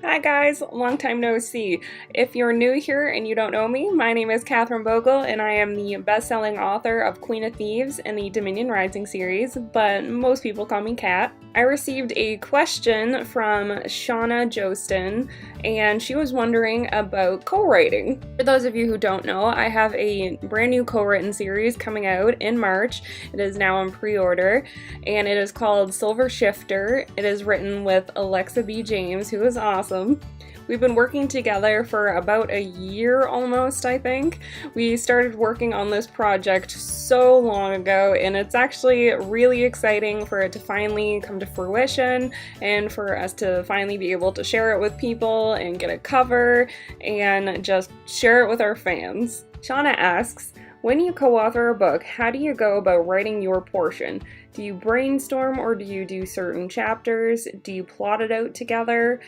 Hi guys, long time no see. If you're new here and you don't know me, my name is Catherine Bogle and I am the best-selling author of Queen of Thieves and the Dominion Rising series, but most people call me Cat. I received a question from Shauna Jostin and she was wondering about co-writing. For those of you who don't know, I have a brand new co-written series coming out in March. It is now on pre-order and it is called Silver Shifter. It is written with Alexa B. James, who is awesome. We've been working together for about a year almost, I think. We started working on this project so long ago, and it's actually really exciting for it to finally come to fruition and for us to finally be able to share it with people and get a cover and just share it with our fans. Shauna asks, when you co-author a book, how do you go about writing your portion? Do you brainstorm or do you do certain chapters? Do you plot it out together?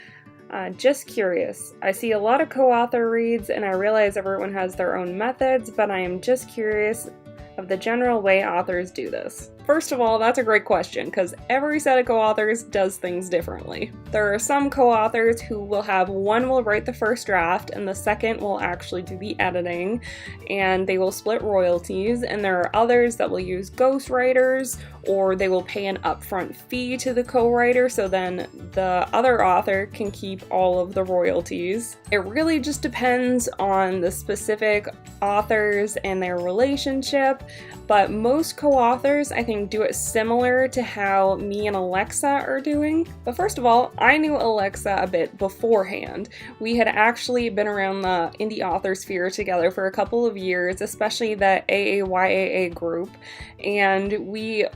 Just curious. I see a lot of co-author reads and I realize everyone has their own methods, but I am just curious of the general way authors do this. First of all, that's a great question because every set of co-authors does things differently. There are some co-authors who will have one will write the first draft and the second will actually do the editing, and they will split royalties, and there are others that will use ghostwriters or they will pay an upfront fee to the co-writer so then the other author can keep all of the royalties. It really just depends on the specific authors and their relationship, but most co-authors I think do it similar to how me and Alexa are doing. But first of all, I knew Alexa a bit beforehand. We had actually been around the indie author sphere together for a couple of years, especially the AAYAA group, and we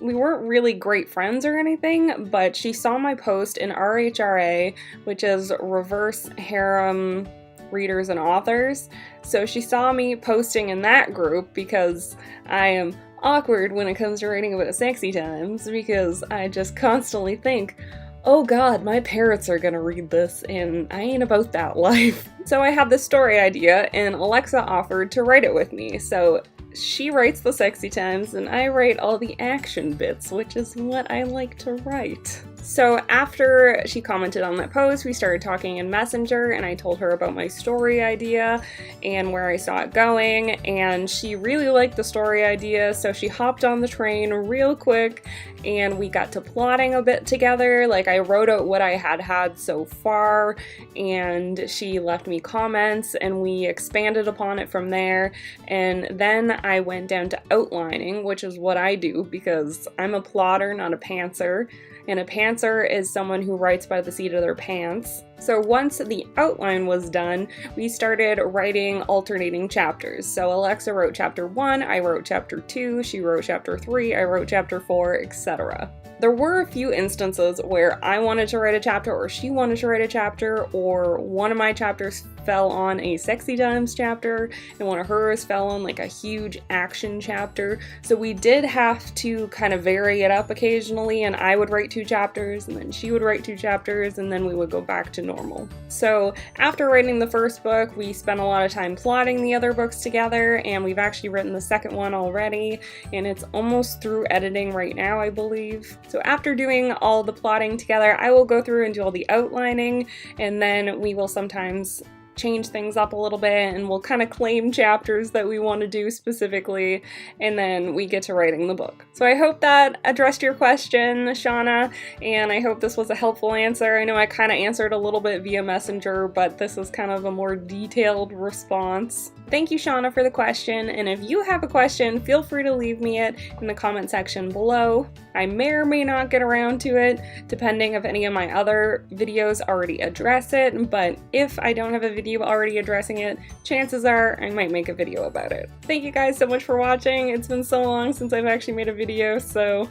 weren't really great friends or anything, but she saw my post in RHRA, which is Reverse Harem Readers and Authors. So she saw me posting in that group because I am awkward when it comes to writing about sexy times, because I just constantly think, oh god, my parents are gonna read this and I ain't about that life. So I had this story idea and Alexa offered to write it with me. So she writes the sexy times and I write all the action bits, which is what I like to write. So after she commented on that post, we started talking in Messenger and I told her about my story idea and where I saw it going, and she really liked the story idea, so she hopped on the train real quick and we got to plotting a bit together. Like, I wrote out what I had so far and she left me comments and we expanded upon it from there, and then I went down to outlining, which is what I do because I'm a plotter, not a pantser. And a pantser is someone who writes by the seat of their pants. So once the outline was done, we started writing alternating chapters. So Alexa wrote chapter 1, I wrote chapter 2, she wrote chapter 3, I wrote chapter 4, etc. There were a few instances where I wanted to write a chapter or she wanted to write a chapter, or one of my chapters fell on a sexy times chapter and one of hers fell on like a huge action chapter. So we did have to kind of vary it up occasionally, and I would write 2 chapters and then she would write 2 chapters and then we would go back to normal. So after writing the first book, we spent a lot of time plotting the other books together, and we've actually written the second one already and it's almost through editing right now, I believe. So after doing all the plotting together, I will go through and do all the outlining, and then we will sometimes change things up a little bit and we'll kind of claim chapters that we want to do specifically, and then we get to writing the book. So I hope that addressed your question, Shauna, and I hope this was a helpful answer. I know I kind of answered a little bit via Messenger, but this is kind of a more detailed response. Thank you, Shauna, for the question, and if you have a question, feel free to leave me it in the comment section below. I may or may not get around to it, depending if any of my other videos already address it, but if I don't have a video already addressing it, chances are I might make a video about it. Thank you guys so much for watching. It's been so long since I've actually made a video, so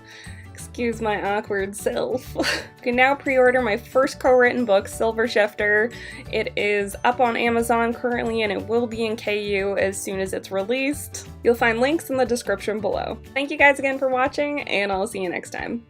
excuse my awkward self. You can now pre-order my first co-written book, Silver Shifter. It is up on Amazon currently and it will be in KU as soon as it's released. You'll find links in the description below. Thank you guys again for watching, and I'll see you next time.